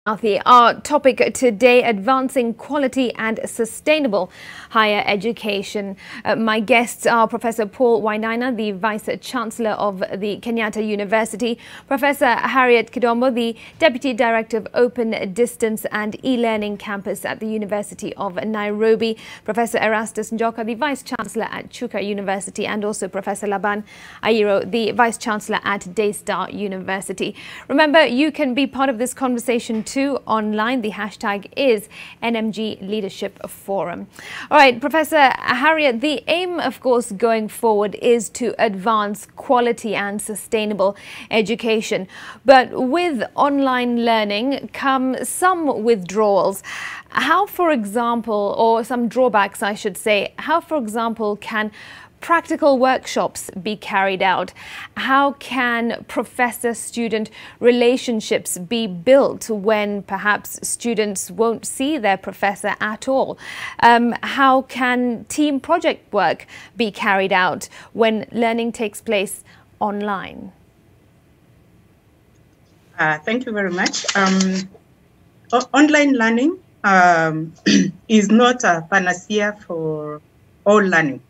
Our topic today, advancing quality and sustainable higher education. My guests are Professor Paul Wainaina, the Vice-Chancellor of the Kenyatta University, Professor Harriet Kidombo, the Deputy Director of Open Distance and E-Learning Campus at the University of Nairobi, Professor Erastus Njoka, the Vice-Chancellor at Chuka University, and also Professor Laban Ayiro, the Vice-Chancellor at Daystar University. Remember, you can be part of this conversation too online. The hashtag is NMG Leadership Forum. All right, Professor Harriet, the aim, of course, going forward is to advance quality and sustainable education. But with online learning come some withdrawals. How, for example, or some drawbacks, I should say, how, for example, can practical workshops be carried out? How can professor-student relationships be built when perhaps students won't see their professor at all? How can team project work be carried out when learning takes place online? Thank you very much. Online learning is not a panacea for all learning.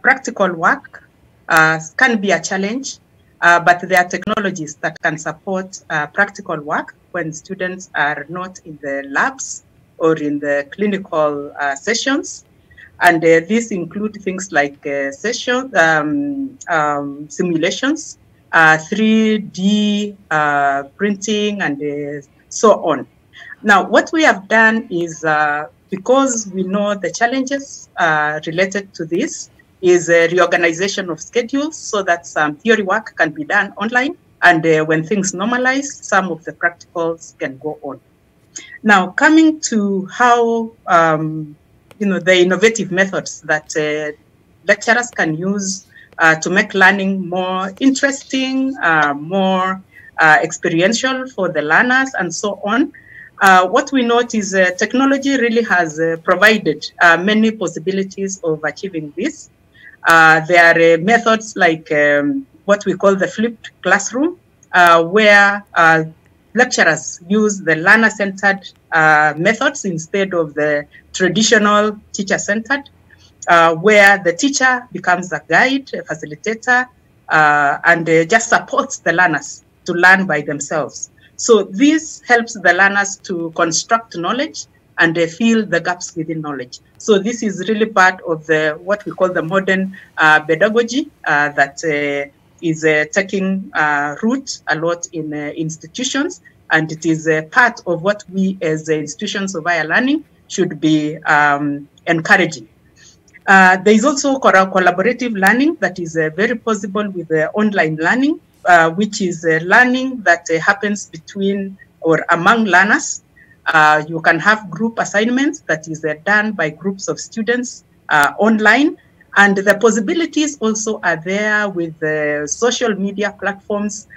Practical work can be a challenge, but there are technologies that can support practical work when students are not in the labs or in the clinical sessions. And these include things like simulations, 3D printing, and so on. Now, what we have done is, because we know the challenges related to this, is a reorganization of schedules so that some theory work can be done online, and when things normalize, some of the practicals can go on. Now, coming to how the innovative methods that lecturers can use to make learning more interesting, more experiential for the learners, and so on. What we note is technology really has provided many possibilities of achieving this. There are methods like what we call the flipped classroom, where lecturers use the learner-centered methods instead of the traditional teacher-centered, where the teacher becomes a guide, a facilitator, and just supports the learners to learn by themselves. So this helps the learners to construct knowledge and fill the gaps within knowledge. So this is really part of what we call the modern pedagogy that is taking root a lot in institutions, and it is part of what we as institutions of higher learning should be encouraging. There is also collaborative learning that is very possible with online learning, which is learning that happens between or among learners. You can have group assignments that is done by groups of students online. And the possibilities also are there with social media platforms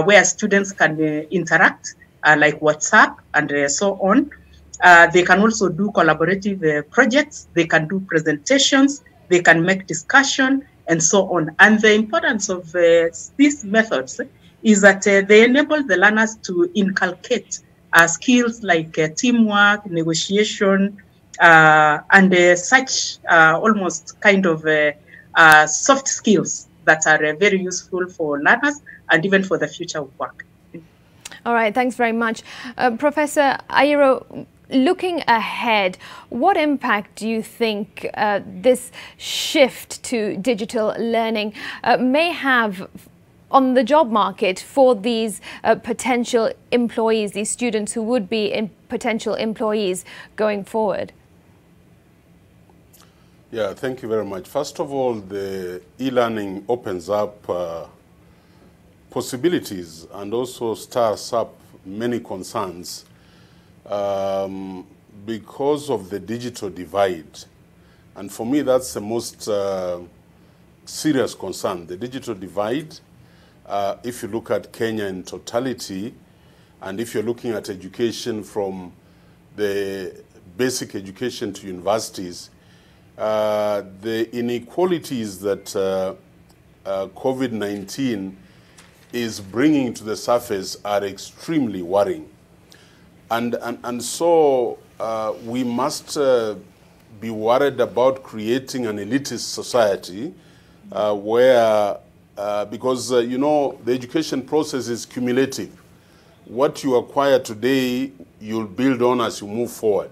where students can interact, like WhatsApp and so on. They can also do collaborative projects. They can do presentations. They can make discussion, and so on. And the importance of these methods is that they enable the learners to inculcate skills like teamwork, negotiation, and such almost kind of soft skills that are very useful for learners and even for the future of work. All right, thanks very much. Professor Ayiro, looking ahead, what impact do you think this shift to digital learning may have on the job market for these potential employees, these students who would be potential employees going forward? Yeah, thank you very much. First of all, the e-learning opens up possibilities and also stirs up many concerns because of the digital divide. And for me, that's the most serious concern, the digital divide. If you look at Kenya in totality, and if you're looking at education from the basic education to universities, the inequalities that COVID-19 is bringing to the surface are extremely worrying. And so we must be worried about creating an elitist society where, because, you know, the education process is cumulative. What you acquire today, you'll build on as you move forward.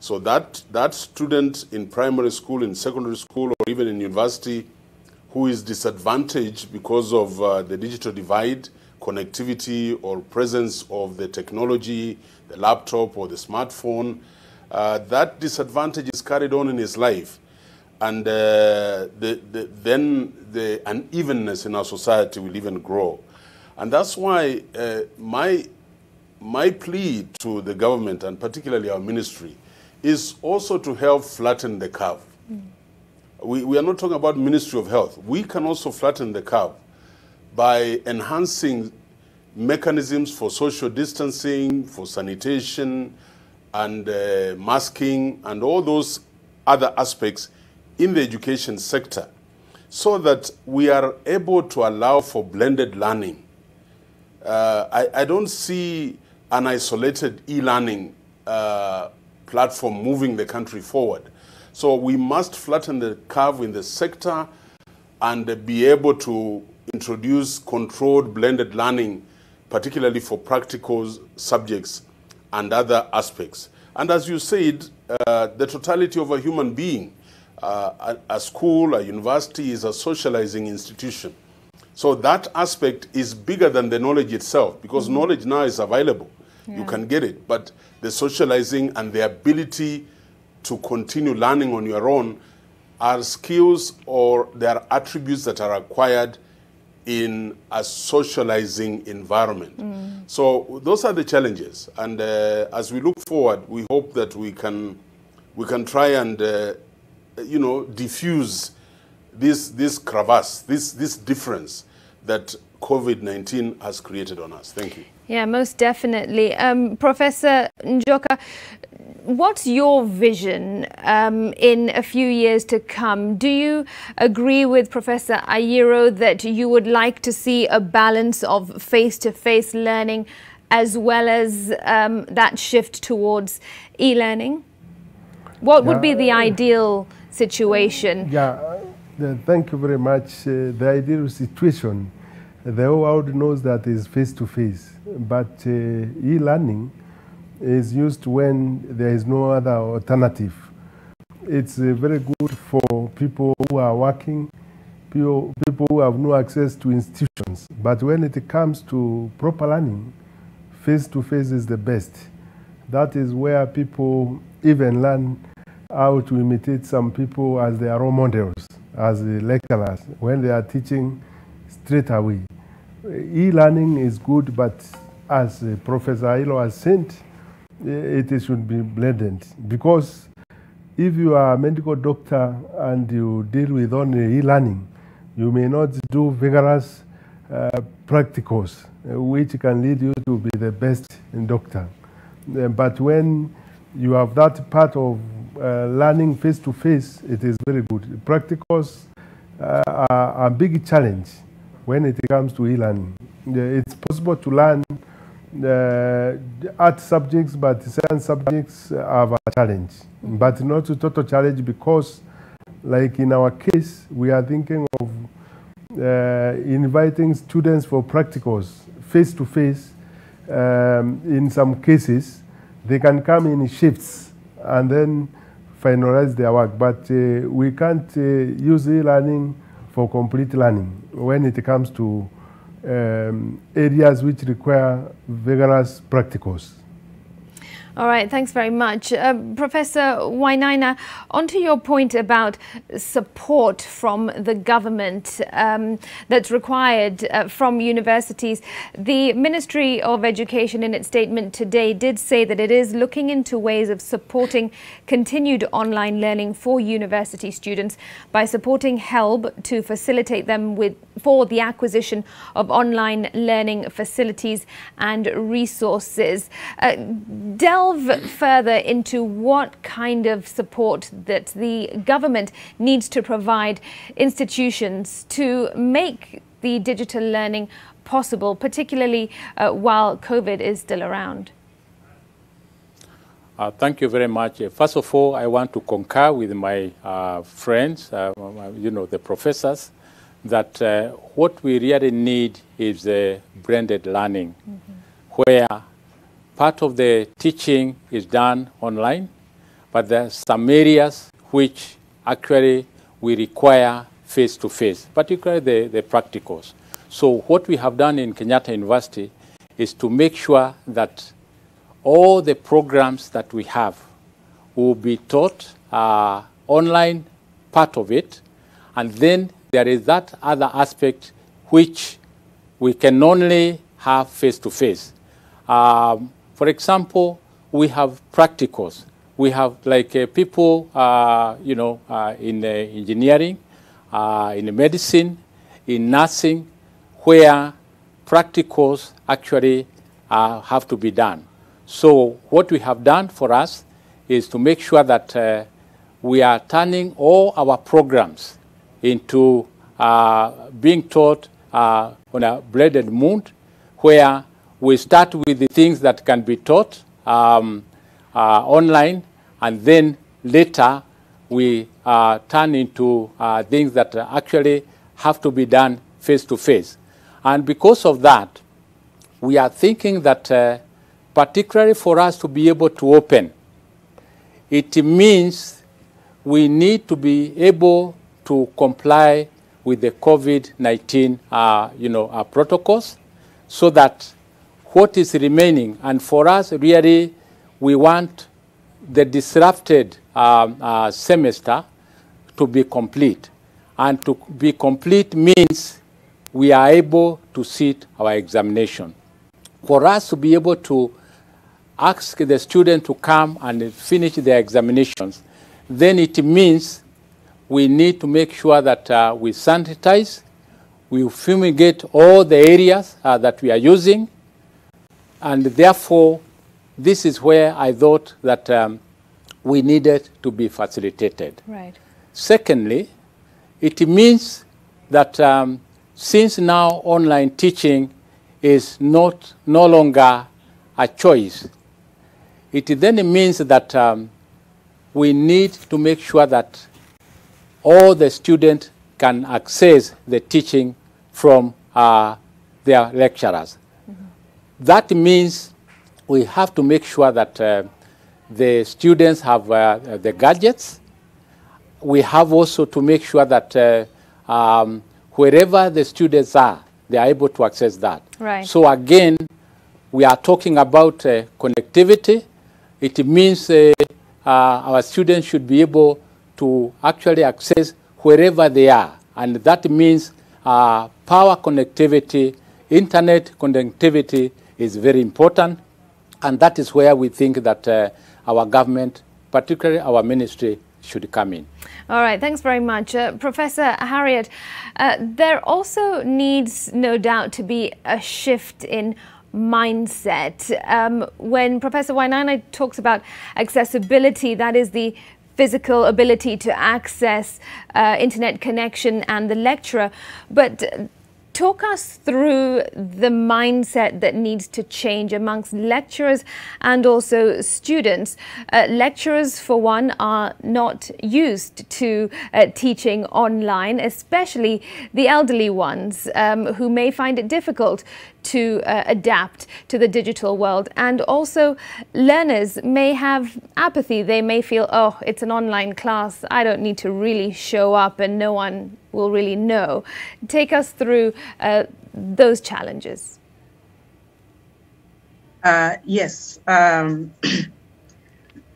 So that student in primary school, in secondary school, or even in university who is disadvantaged because of the digital divide, connectivity, or presence of the technology, the laptop or the smartphone, that disadvantage is carried on in his life. And then the unevenness in our society will even grow. And that's why my plea to the government, and particularly our ministry, is also to help flatten the curve. We are not talking about Ministry of Health. We can also flatten the curve by enhancing mechanisms for social distancing, for sanitation, and masking, and all those other aspects in the education sector, so that we are able to allow for blended learning. I don't see an isolated e-learning platform moving the country forward. So we must flatten the curve in the sector and be able to introduce controlled blended learning, particularly for practical subjects and other aspects. And as you said, the totality of a human being, a school, a university is a socializing institution. So that aspect is bigger than the knowledge itself, because knowledge now is available. Yeah. You can get it. But the socializing and the ability to continue learning on your own are skills, or they are attributes that are acquired in a socializing environment. So those are the challenges. And as we look forward, we hope that we can try and you know, diffuse this crevasse, this difference that COVID-19 has created on us. Thank you. Yeah, most definitely. Professor Njoka, what's your vision in a few years to come? Do you agree with Professor Ayiro that you would like to see a balance of face-to-face learning as well as that shift towards e-learning? What would be the ideal situation? Yeah, thank you very much. The ideal situation, the whole world knows that is face-to-face, but e-learning is used when there is no other alternative. It's very good for people who are working, people who have no access to institutions. But when it comes to proper learning, face-to-face is the best. That is where people even learn how to imitate some people as their role models, as the lecturers, when they are teaching straight away. E-learning is good, but as Professor Ayiro has said, it should be blended, because if you are a medical doctor and you deal with only e-learning, you may not do vigorous practicals, which can lead you to be the best doctor. But when you have that part of learning face-to-face, it is very good. Practicals are a big challenge when it comes to e-learning. It's possible to learn art subjects, but science subjects have a challenge, but not a total challenge, because like in our case, we are thinking of inviting students for practicals face-to-face. In some cases, they can come in shifts and then finalize their work, but we can't use e-learning for complete learning when it comes to areas which require vigorous practicals. All right, thanks very much. Professor Wainaina, on to your point about support from the government that's required from universities. The Ministry of Education in its statement today did say that it is looking into ways of supporting continued online learning for university students by supporting HELB to facilitate them for the acquisition of online learning facilities and resources. Delve further into what kind of support that the government needs to provide institutions to make the digital learning possible, particularly while COVID is still around. Thank you very much. First of all, I want to concur with my friends, the professors, that what we really need is blended learning, where part of the teaching is done online, but there are some areas which actually we require face-to-face, particularly the practicals. So what we have done in Kenyatta University is to make sure that all the programs that we have will be taught online, part of it, and then there is that other aspect which we can only have face-to-face. For example, we have practicals. We have like people, in engineering, in medicine, in nursing, where practicals actually have to be done. So what we have done for us is to make sure that we are turning all our programs into being taught on a blended mode, where we start with the things that can be taught online, and then later we turn into things that actually have to be done face-to-face. And because of that, we are thinking that particularly for us to be able to open, it means we need to be able to comply with the COVID-19 protocols, so that what is remaining, and for us really we want the disrupted semester to be complete. And to be complete means we are able to sit our examination. For us to be able to ask the student to come and finish their examinations, then it means we need to make sure that we sanitize, we fumigate all the areas that we are using, and therefore this is where I thought that we needed to be facilitated. Right. Secondly, it means that since now online teaching is no longer a choice, it then means that we need to make sure that all the students can access the teaching from their lecturers. That means we have to make sure that the students have the gadgets. We have also to make sure that wherever the students are, they are able to access that. Right. So again, we are talking about connectivity. It means our students should be able to actually access wherever they are. And that means power connectivity, internet connectivity is very important. And that is where we think that our government, particularly our ministry, should come in. All right, thanks very much. Professor Harriet, there also needs, no doubt, to be a shift in mindset. When Professor Wainaina talks about accessibility, that is the physical ability to access internet connection and the lecturer. But talk us through the mindset that needs to change amongst lecturers and also students. Lecturers, for one, are not used to teaching online, especially the elderly ones who may find it difficult to adapt to the digital world. And also learners may have apathy. They may feel, oh, it's an online class, I don't need to really show up and no one will really know. Take us through those challenges. Yes.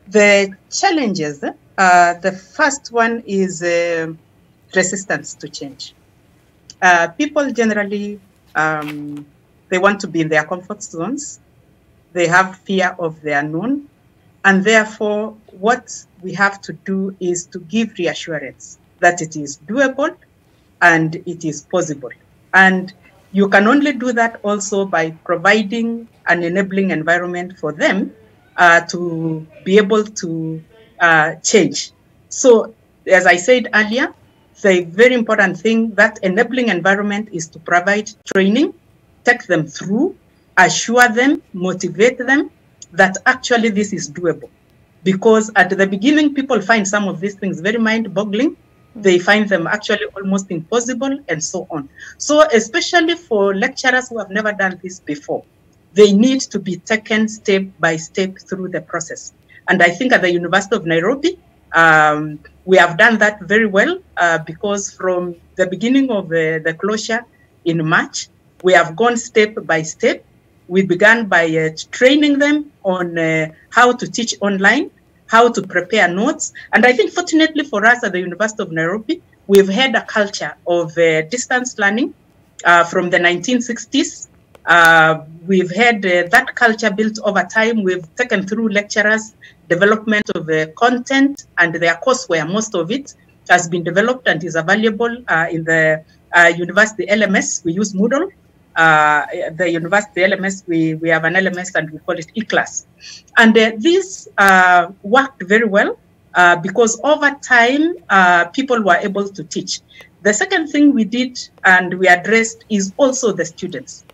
The challenges, the first one is resistance to change. People generally, they want to be in their comfort zones. They have fear of the unknown. And therefore, what we have to do is to give reassurance that it is doable and it is possible. And you can only do that also by providing an enabling environment for them to be able to change. So, as I said earlier, the very important thing, that enabling environment is to provide training, take them through, assure them, motivate them that actually this is doable. because at the beginning, people find some of these things very mind-boggling. They find them actually almost impossible and so on. So especially for lecturers who have never done this before, they need to be taken step by step through the process. And I think at the University of Nairobi, we have done that very well because from the beginning of the closure in March, we have gone step by step. We began by training them on how to teach online, how to prepare notes. And I think fortunately for us at the University of Nairobi, we've had a culture of distance learning from the 1960s. We've had that culture built over time. We've taken through lecturers, development of content and their courseware. Most of it has been developed and is available in the university LMS. We use Moodle. The university LMS, we have an LMS and we call it eClass. And this worked very well because over time, people were able to teach. The second thing we did and we addressed is also the students,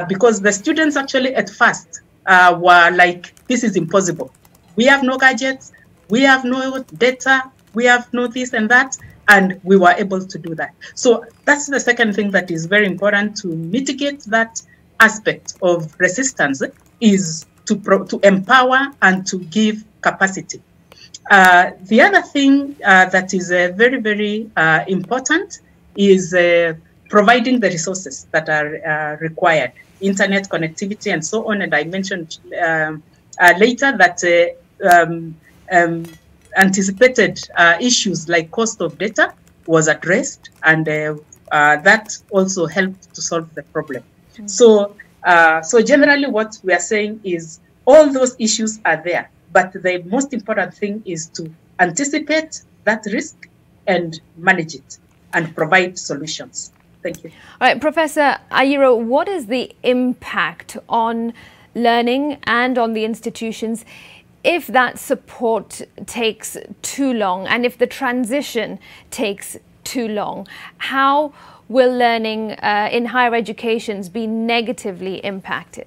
because the students actually at first were like, this is impossible. We have no gadgets, we have no data, we have no this and that, and we were able to do that. So that's the second thing that is very important to mitigate that aspect of resistance, is to empower and to give capacity. The other thing that is very, very important is providing the resources that are required, internet connectivity and so on. And I mentioned later that anticipated issues like cost of data was addressed, and that also helped to solve the problem. So generally what we are saying is all those issues are there, but the most important thing is to anticipate that risk and manage it and provide solutions. Thank you. All right, Professor Ayiro, what is the impact on learning and on the institutions if that support takes too long and if the transition takes too long? How will learning in higher educations be negatively impacted?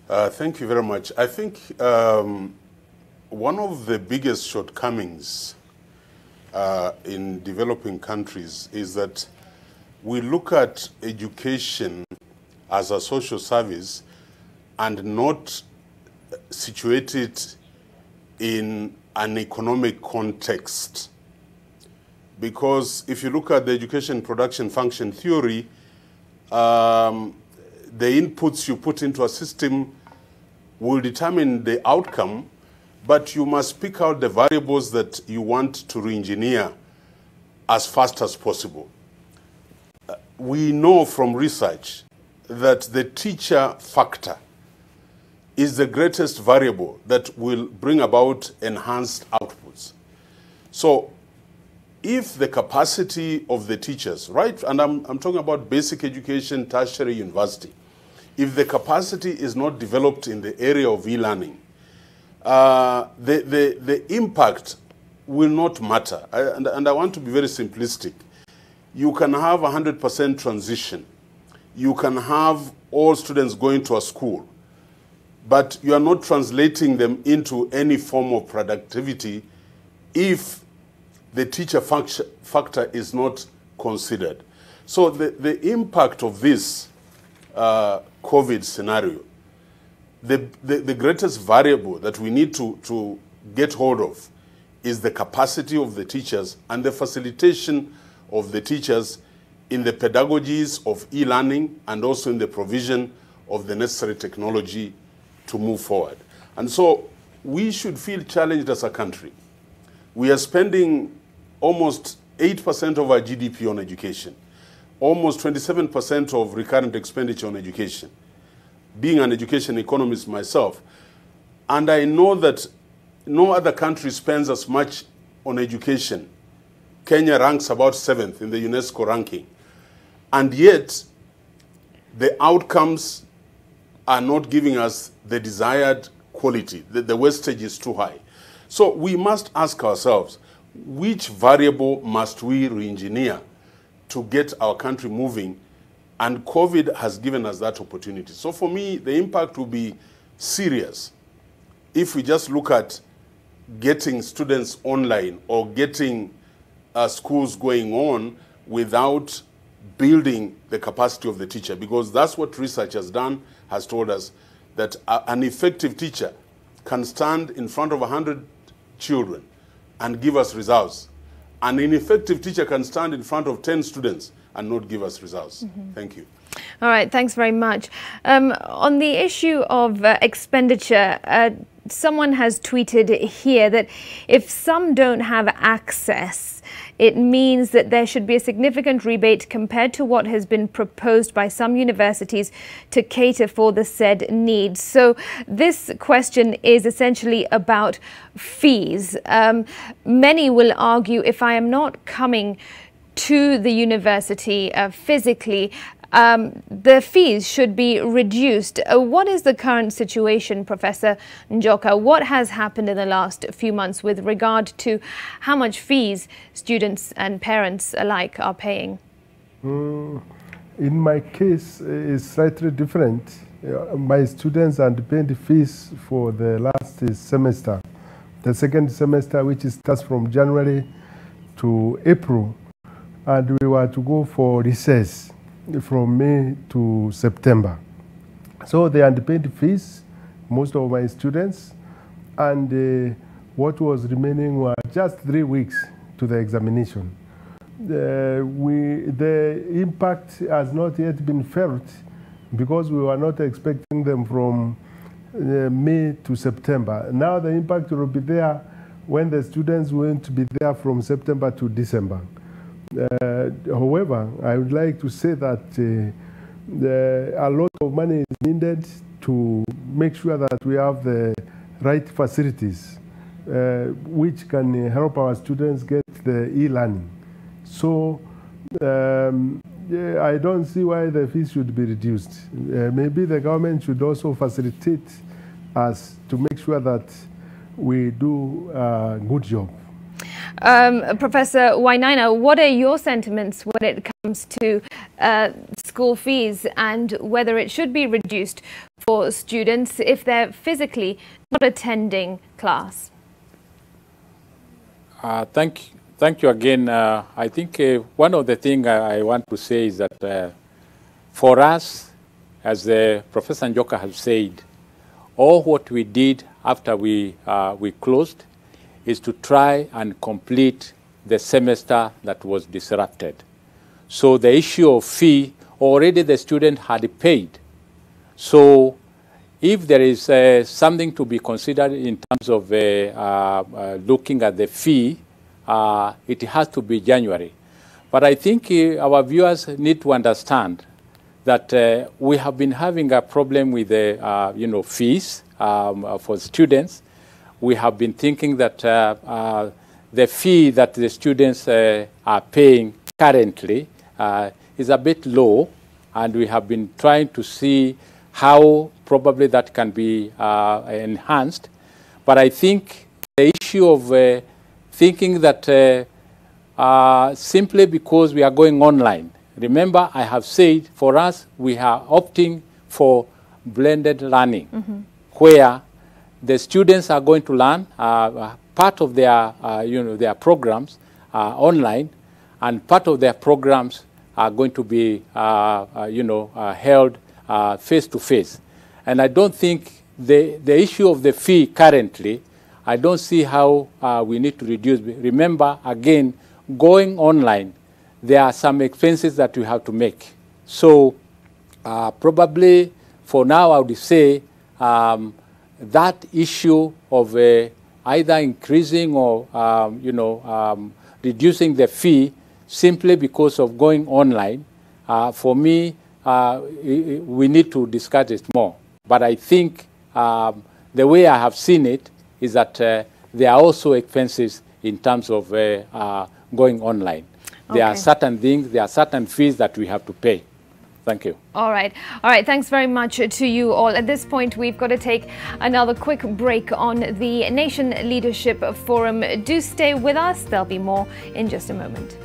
Thank you very much. I think one of the biggest shortcomings in developing countries is that we look at education as a social service and not situate it in an economic context. Because if you look at the education production function theory, the inputs you put into a system will determine the outcome, but you must pick out the variables that you want to re-engineer as fast as possible. We know from research that the teacher factor is the greatest variable that will bring about enhanced outputs. So if the capacity of the teachers, right, and I'm talking about basic education, tertiary, university, if the capacity is not developed in the area of e-learning, the impact will not matter. And I want to be very simplistic. You can have 100% transition. You can have all students going to a school, but you are not translating them into any form of productivity if the teacher factor is not considered. So the impact of this COVID scenario, the greatest variable that we need to get hold of is the capacity of the teachers and the facilitation of the teachers in the pedagogies of e-learning and also in the provision of the necessary technology to move forward. And so we should feel challenged as a country. We are spending almost 8% of our GDP on education, almost 27% of recurrent expenditure on education. Being an education economist myself, and I know that no other country spends as much on education. Kenya ranks about 7th in the UNESCO ranking. And yet, the outcomes are not giving us the desired quality. The wastage is too high. So we must ask ourselves, which variable must we re-engineer to get our country moving? And COVID has given us that opportunity. So for me, the impact will be serious. if we just look at getting students online or getting schools going on without building the capacity of the teacher, because that's what research has done, has told us that an effective teacher can stand in front of 100 children and give us results. An ineffective teacher can stand in front of 10 students and not give us results. Thank you. All right, thanks very much. On the issue of expenditure, someone has tweeted here that if some don't have access, it means that there should be a significant rebate compared to what has been proposed by some universities to cater for the said needs. So this question is essentially about fees. Many will argue, if I am not coming to the university physically, the fees should be reduced. What is the current situation, Professor Njoka? What has happened in the last few months with regard to how much fees students and parents alike are paying? In my case, it's slightly different. My students are paying fees for the last semester. The second semester, which starts from January to April, and we were to go for recess from May to September. So they unpaid fees, most of my students, and what was remaining were just 3 weeks to the examination. The impact has not yet been felt because we were not expecting them from May to September. Now the impact will be there when the students won't be there from September to December. However, I would like to say that a lot of money is needed to make sure that we have the right facilities which can help our students get the e-learning. So I don't see why the fees should be reduced. Maybe the government should also facilitate us to make sure that we do a good job. Professor Wainaina, what are your sentiments when it comes to school fees and whether it should be reduced for students if they're physically not attending class? Thank you again. I think one of the things I want to say is that for us, as Professor Njoka has said, all what we did after we closed is to try and complete the semester that was disrupted. So the issue of fee, already the student had paid. So if there is something to be considered in terms of looking at the fee, it has to be January. But I think our viewers need to understand that we have been having a problem with the fees for students. We have been thinking that the fee that the students are paying currently is a bit low, and we have been trying to see how probably that can be enhanced. But I think the issue of thinking that simply because we are going online, remember I have said for us we are opting for blended learning, where the students are going to learn part of their, their programs online, and part of their programs are going to be, held face-to-face. And I don't think the issue of the fee currently, I don't see how we need to reduce. Remember, again, going online, there are some expenses that we have to make. So probably for now, I would say that issue of either increasing or reducing the fee simply because of going online, for me, we need to discuss it more. But I think the way I have seen it is that there are also expenses in terms of going online. There are certain things, there are certain fees that we have to pay. Thank you. All right. Thanks very much to you all. At this point, we've got to take another quick break on the Nation Leadership Forum. Do stay with us. There'll be more in just a moment.